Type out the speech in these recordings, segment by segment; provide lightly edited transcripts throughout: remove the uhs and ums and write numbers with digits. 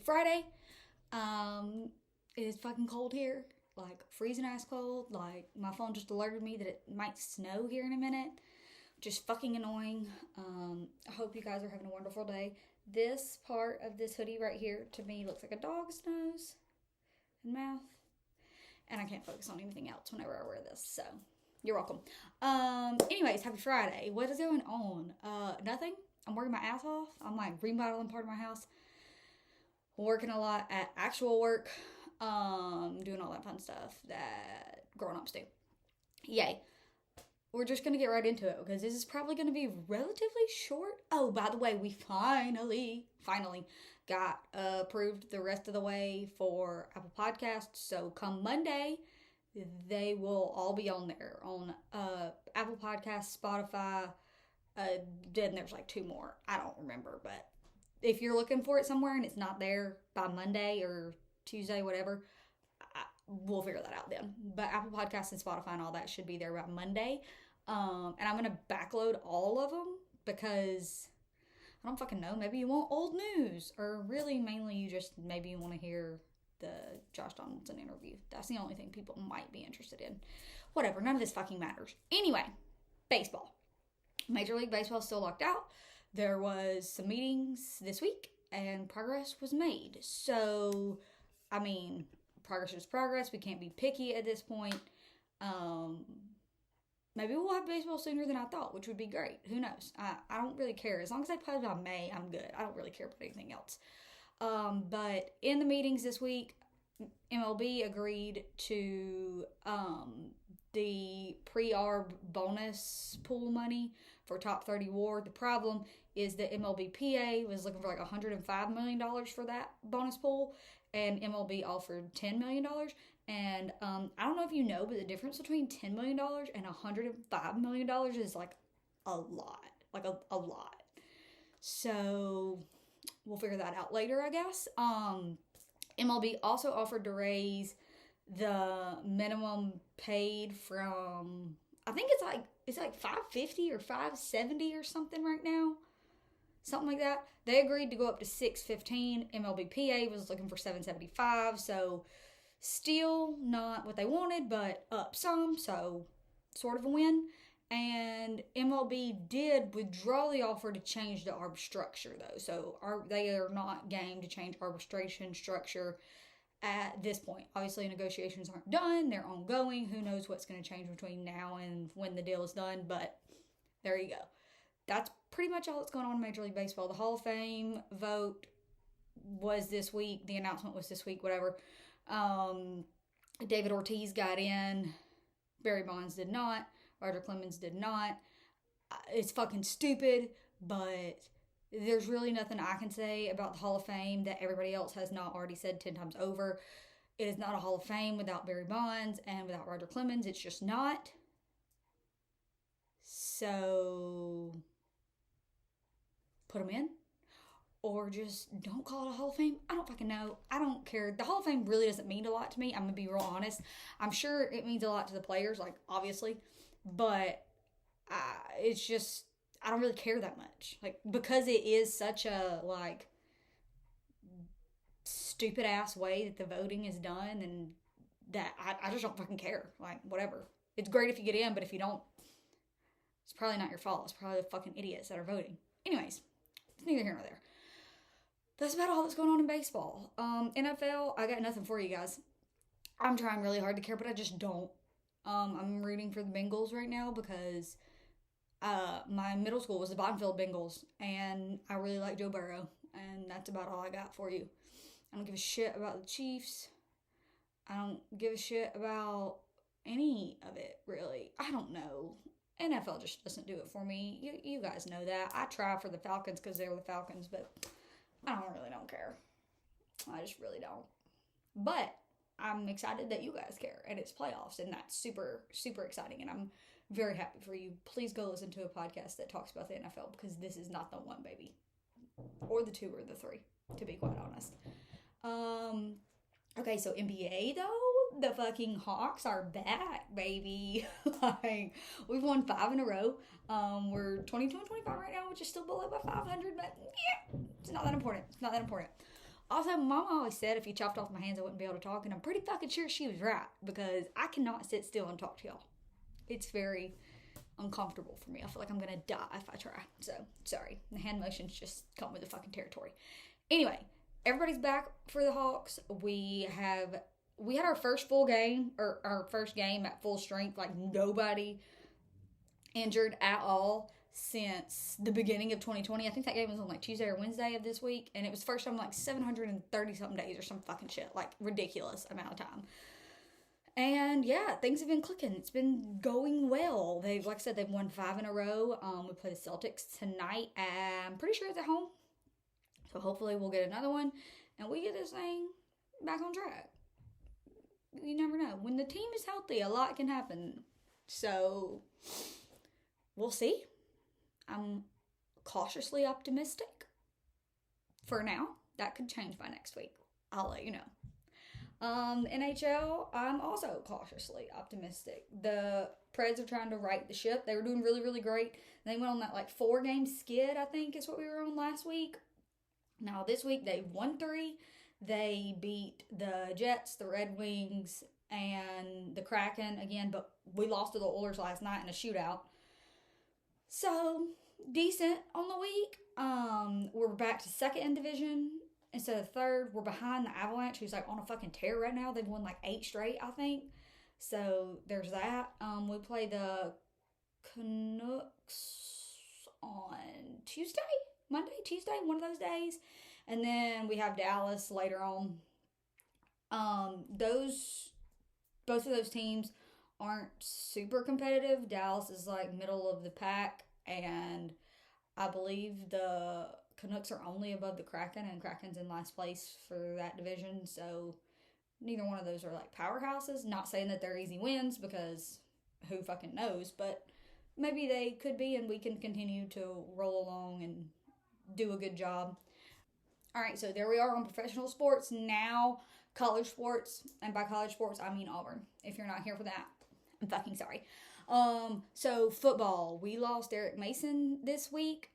Friday. It is fucking cold here. Like, freezing ass cold. Like, my phone just alerted me that it might snow here in a minute. Just fucking annoying. I hope you guys are having a wonderful day. This part of this hoodie right here, to me, looks like a dog's nose and mouth. And I can't focus on anything else whenever I wear this, so you're welcome. Anyways, happy Friday. What is going on? Nothing. I'm working my ass off. I'm like remodeling part of my house. Working a lot at actual work. Doing all that fun stuff that grown-ups do. Yay. We're just going to get right into it because this is probably going to be relatively short. Oh, by the way, we finally got approved the rest of the way for Apple Podcasts. So come Monday, they will all be on there on Apple Podcasts, Spotify, then there's like 2 more. I don't remember, but if you're looking for it somewhere and it's not there by Monday or Tuesday, whatever, we'll figure that out then. But Apple Podcasts and Spotify and all that should be there by Monday. And I'm going to backload all of them because I don't fucking know. Maybe you want old news, or really mainly you want to hear the Josh Donaldson interview. That's the only thing people might be interested in. Whatever. None of this fucking matters. Anyway, baseball. Major League Baseball is still locked out. There was some meetings this week and progress was made. So, I mean, progress is progress. We can't be picky at this point. Maybe we'll have baseball sooner than I thought, which would be great. Who knows? I don't really care. As long as they play by May, I'm good. I don't really care about anything else. But in the meetings this week, MLB agreed to the pre-arb bonus pool money for top 30 WAR. The problem is that MLBPA was looking for like $105 million for that bonus pool, and MLB offered $10 million. And I don't know if you know, but the difference between $10 million and $105 million is like a lot. Like a lot. So we'll figure that out later, I guess. MLB also offered to raise the minimum paid from, I think it's like $550 or $570 or something right now. Something like that. They agreed to go up to $615. MLBPA was looking for $775. So still not what they wanted, but up some. So sort of a win. And MLB did withdraw the offer to change the arb structure, though. So they are not game to change arbitration structure at this point. Obviously, negotiations aren't done. They're ongoing. Who knows what's going to change between now and when the deal is done. But there you go. That's pretty much all that's going on in Major League Baseball. The Hall of Fame vote was this week. The announcement was this week, whatever. David Ortiz got in. Barry Bonds did not. Roger Clemens did not. It's fucking stupid, but there's really nothing I can say about the Hall of Fame that everybody else has not already said 10 times over. It is not a Hall of Fame without Barry Bonds and without Roger Clemens. It's just not. So put them in, or just don't call it a Hall of Fame. I don't fucking know. I don't care. The Hall of Fame really doesn't mean a lot to me. I'm going to be real honest. I'm sure it means a lot to the players, like, obviously. But it's just, I don't really care that much. Like, because it is such a, like, stupid-ass way that the voting is done, and that I just don't fucking care. Like, whatever. It's great if you get in, but if you don't, it's probably not your fault. It's probably the fucking idiots that are voting. Anyways, it's neither here nor there. That's about all that's going on in baseball. NFL, I got nothing for you guys. I'm trying really hard to care, but I just don't. I'm rooting for the Bengals right now because my middle school was the Bonfield Bengals, and I really like Joe Burrow, and that's about all I got for you. I don't give a shit about the Chiefs. I don't give a shit about any of it, really. I don't know. NFL just doesn't do it for me. You guys know that. I try for the Falcons because they're the Falcons, but I don't care. I just really don't. But I'm excited that you guys care, and it's playoffs, and that's super, super exciting, and I'm very happy for you. Please go listen to a podcast that talks about the NFL, because this is not the one, baby. Or the 2 or the 3, to be quite honest. Okay, so NBA, though, the fucking Hawks are back, baby. Like, we've won 5 in a row. We're 22 and 25 right now, which is still below by 500, but yeah, it's not that important. Also, Mama always said if you chopped off my hands, I wouldn't be able to talk, and I'm pretty fucking sure she was right, because I cannot sit still and talk to y'all. It's very uncomfortable for me. I feel like I'm gonna die if I try. So, sorry. The hand motions just come with the fucking territory. Anyway, everybody's back for the Hawks. We had our first full game, or our first game at full strength, like nobody injured at all since the beginning of 2020. I think that game was on like Tuesday or Wednesday of this week, and it was first time in like 730 something days or some fucking shit, like ridiculous amount of time. And yeah, things have been clicking. It's been going well. They've, like I said, they've won 5 in a row. We play the Celtics tonight. I'm pretty sure it's at home, so hopefully we'll get another one and we get this thing back on track. You never know. When the team is healthy, a lot can happen. So we'll see. I'm cautiously optimistic for now. That could change by next week. I'll let you know. NHL, I'm also cautiously optimistic. The Preds are trying to right the ship. They were doing really, really great. They went on that like 4-game skid, I think is what we were on last week. Now this week they won 3. They beat the Jets, the Red Wings, and the Kraken again, but we lost to the Oilers last night in a shootout. So, decent on the week. We're back to second in division instead of third. We're behind the Avalanche, who's like on a fucking tear right now. They've won like 8 straight, I think. So, there's that. We play the Canucks on Monday, Tuesday, one of those days. And then we have Dallas later on. Both of those teams aren't super competitive. Dallas is like middle of the pack, and I believe the Canucks are only above the Kraken, and Kraken's in last place for that division. So neither one of those are like powerhouses. Not saying that they're easy wins, because who fucking knows, but maybe they could be, and we can continue to roll along and do a good job. All right, so there we are on professional sports. Now, college sports, and by college sports, I mean Auburn. If you're not here for that, I'm fucking sorry. So football, we lost Eric Mason this week.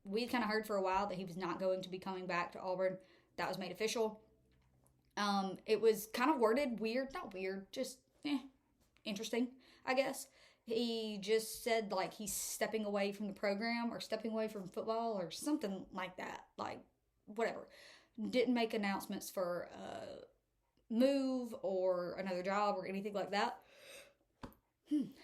We kind of heard for a while that he was not going to be coming back to Auburn. That was made official. It was kind of worded not weird, just interesting, I guess. He just said like he's stepping away from the program, or stepping away from football, or something like that. Like, whatever. Didn't make announcements for a move or another job or anything like that.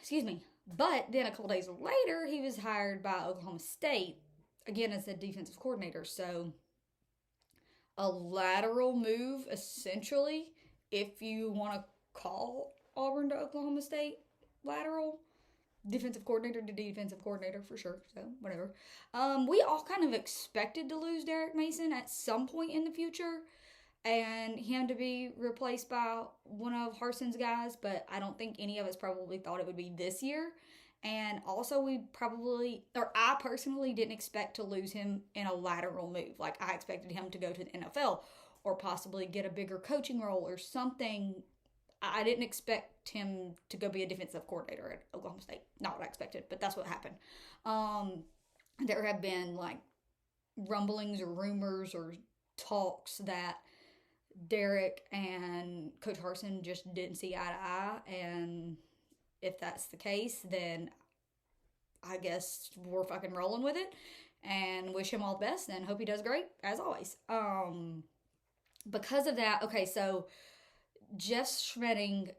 Excuse me. But then a couple days later, he was hired by Oklahoma State, again as a defensive coordinator. So a lateral move, essentially, if you want to call Auburn to Oklahoma State lateral. Defensive coordinator to defensive coordinator for sure, so whatever. We all kind of expected to lose Derek Mason at some point in the future and him to be replaced by one of Harson's guys, but I don't think any of us probably thought it would be this year. And also I personally didn't expect to lose him in a lateral move. Like, I expected him to go to the NFL or possibly get a bigger coaching role or something. I didn't expect him to go be a defensive coordinator at Oklahoma State. Not what I expected, but that's what happened. There have been like rumblings or rumors or talks that Derek and Coach Harsin just didn't see eye to eye, and if that's the case, then I guess we're fucking rolling with it and wish him all the best and hope he does great, as always. Because of that, okay, so Jeff Schmedding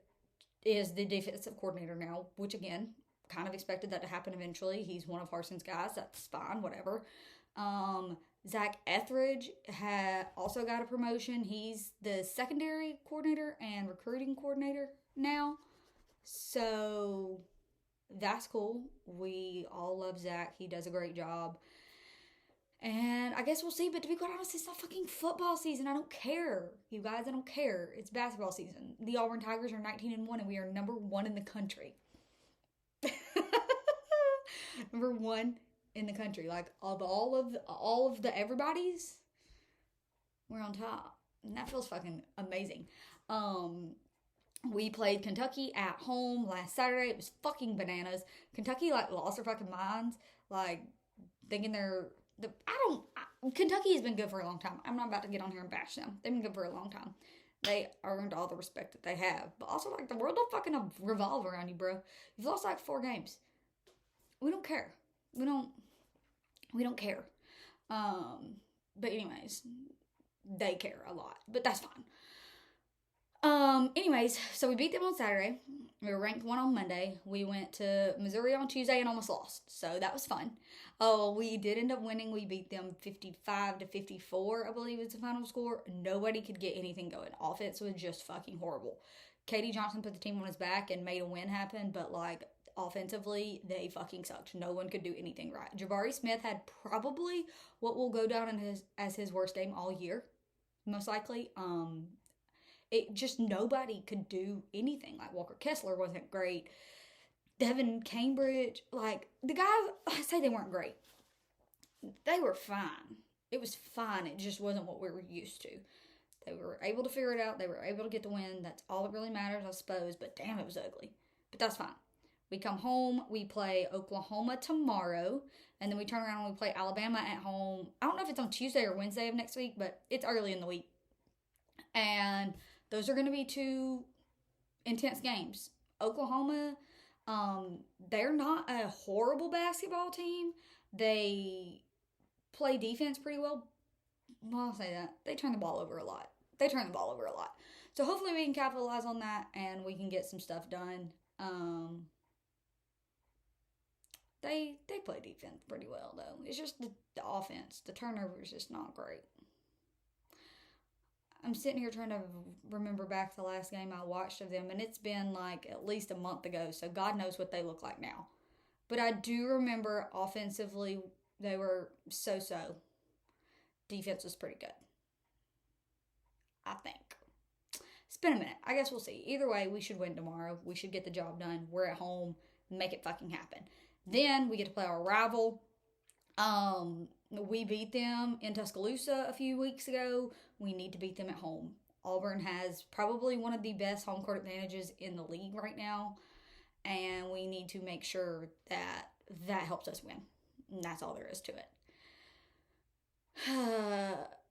is the defensive coordinator now, which again, kind of expected that to happen eventually. He's one of Harsin's guys. That's fine, whatever. Zach Etheridge also got a promotion. He's the secondary coordinator and recruiting coordinator now. So that's cool. We all love Zach. He does a great job. And I guess we'll see, but to be quite honest, it's not fucking football season. I don't care. You guys, I don't care. It's basketball season. The Auburn Tigers are 19-1, and we are number 1 in the country. Number 1 in the country. Like, of all of the everybody's, we're on top. And that feels fucking amazing. We played Kentucky at home last Saturday. It was fucking bananas. Kentucky, like, lost their fucking minds. Like, thinking Kentucky has been good for a long time. I'm not about to get on here and bash them. They've been good for a long time. They earned all the respect that they have. But also, like, the world don't fucking revolve around you, bro. You've lost like 4 games. We don't care. We don't care. But anyways, they care a lot. But that's fine. Anyways, so we beat them on Saturday. We were ranked 1 on Monday. We went to Missouri on Tuesday and almost lost. So that was fun. Oh, we did end up winning. We beat them 55-54, I believe is the final score. Nobody could get anything going. Offense was just fucking horrible. Katie Johnson put the team on his back and made a win happen, but like offensively, they fucking sucked. No one could do anything right. Jabari Smith had probably what will go down as his worst game all year, most likely. It just, nobody could do anything. Like, Walker Kessler wasn't great. Devin Cambridge, like, the guys, I say they weren't great. They were fine. It was fine. It just wasn't what we were used to. They were able to figure it out. They were able to get the win. That's all that really matters, I suppose. But damn, it was ugly. But that's fine. We come home. We play Oklahoma tomorrow. And then we turn around and we play Alabama at home. I don't know if it's on Tuesday or Wednesday of next week, but it's early in the week. And those are going to be 2 intense games. Oklahoma, they're not a horrible basketball team. They play defense pretty well. Well, I'll say that. They turn the ball over a lot. So hopefully we can capitalize on that and we can get some stuff done. They play defense pretty well, though. It's just the offense. The turnover is just not great. I'm sitting here trying to remember back the last game I watched of them, and it's been like at least a month ago, so God knows what they look like now. But I do remember offensively, they were so-so. Defense was pretty good, I think. It's been a minute. I guess we'll see. Either way, we should win tomorrow. We should get the job done. We're at home. Make it fucking happen. Then we get to play our rival. We beat them in Tuscaloosa a few weeks ago. We need to beat them at home. Auburn has probably one of the best home court advantages in the league right now, and we need to make sure that helps us win. And that's all there is to it.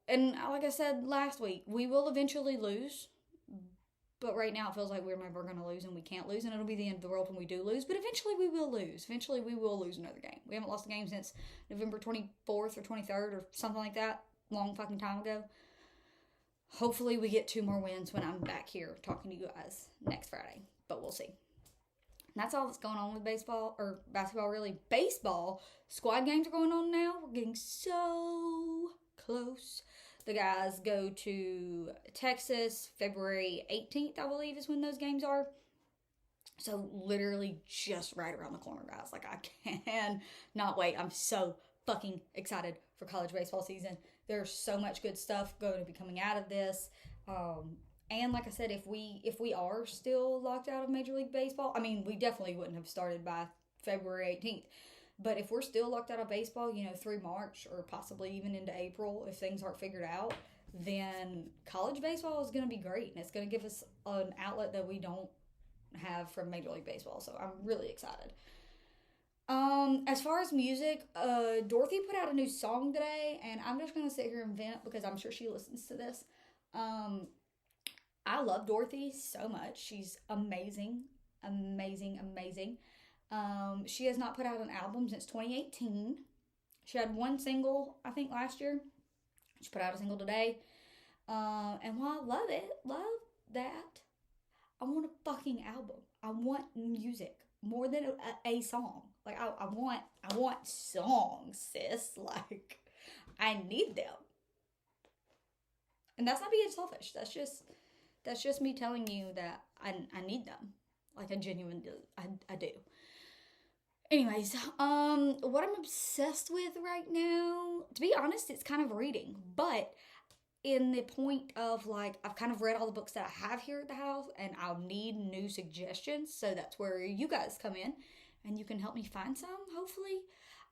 And like I said last week, we will eventually lose. But right now it feels like we're never going to lose and we can't lose, and it'll be the end of the world when we do lose. But eventually we will lose. Eventually we will lose another game. We haven't lost a game since November 24th or 23rd or something like that. Long fucking time ago. Hopefully we get 2 more wins when I'm back here talking to you guys next Friday. But we'll see. And that's all that's going on with baseball, or basketball really. Baseball, squad games are going on now. We're getting so close. The guys go to Texas February 18th, I believe, is when those games are. So literally just right around the corner, guys. Like, I can not wait. I'm so fucking excited for college baseball season. There's so much good stuff going to be coming out of this. And like I said, if we are still locked out of Major League Baseball, I mean, we definitely wouldn't have started by February 18th. But if we're still locked out of baseball, through March or possibly even into April, if things aren't figured out, then college baseball is going to be great. And it's going to give us an outlet that we don't have from Major League Baseball. So I'm really excited. As far as music, Dorothy put out a new song today. And I'm just going to sit here and vent because I'm sure she listens to this. I love Dorothy so much. She's amazing. Amazing, amazing. She has not put out an album since 2018. She had 1 single, I think, last year. She put out a single today. And while I love that, I want a fucking album. I want music more than a song. Like, I want songs, sis. Like, I need them. And that's not being selfish. That's just me telling you that I need them. Like, I genuinely do. I do. Anyways, what I'm obsessed with right now, to be honest, it's kind of reading. But in the point of, like, I've kind of read all the books that I have here at the house, and I'll need new suggestions. So that's where you guys come in, and you can help me find some, hopefully.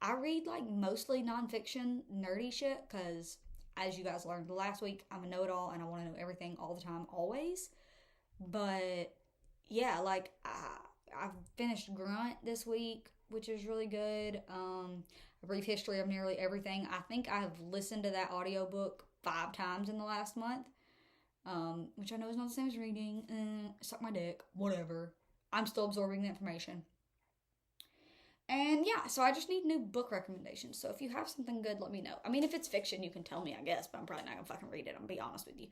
I read, like, mostly nonfiction, nerdy shit, because as you guys learned last week, I'm a know-it-all, and I want to know everything all the time, always. But yeah, like, I've finished Grunt this week, which is really good. A Brief History of Nearly Everything. I think I have listened to that audiobook 5 times in the last month, which I know is not the same as reading. Suck my dick. Whatever. I'm still absorbing the information. And yeah, so I just need new book recommendations. So if you have something good, let me know. I mean, if it's fiction, you can tell me, I guess, but I'm probably not gonna fucking read it. I'm gonna be honest with you.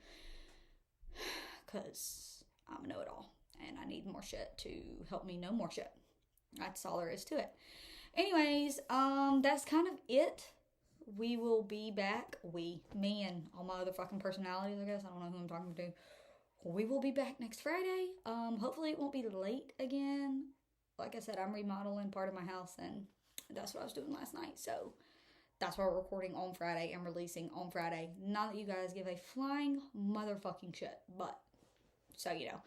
Because I'm a know-it-all. And I need more shit to help me know more shit. That's all there is to it. Anyways, that's kind of it. We will be back. Me and all my other fucking personalities, I guess. I don't know who I'm talking to. We will be back next Friday. Hopefully it won't be late again. Like I said, I'm remodeling part of my house, and that's what I was doing last night. So that's why we're recording on Friday and releasing on Friday. Not that you guys give a flying motherfucking shit, but so you know.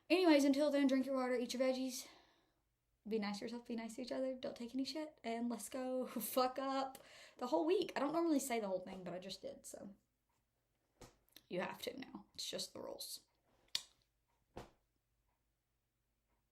Anyways, until then, drink your water, eat your veggies. Be nice to yourself, be nice to each other. Don't take any shit, and let's go fuck up the whole week. I don't normally say the whole thing, but I just did, so you have to now. It's just the rules.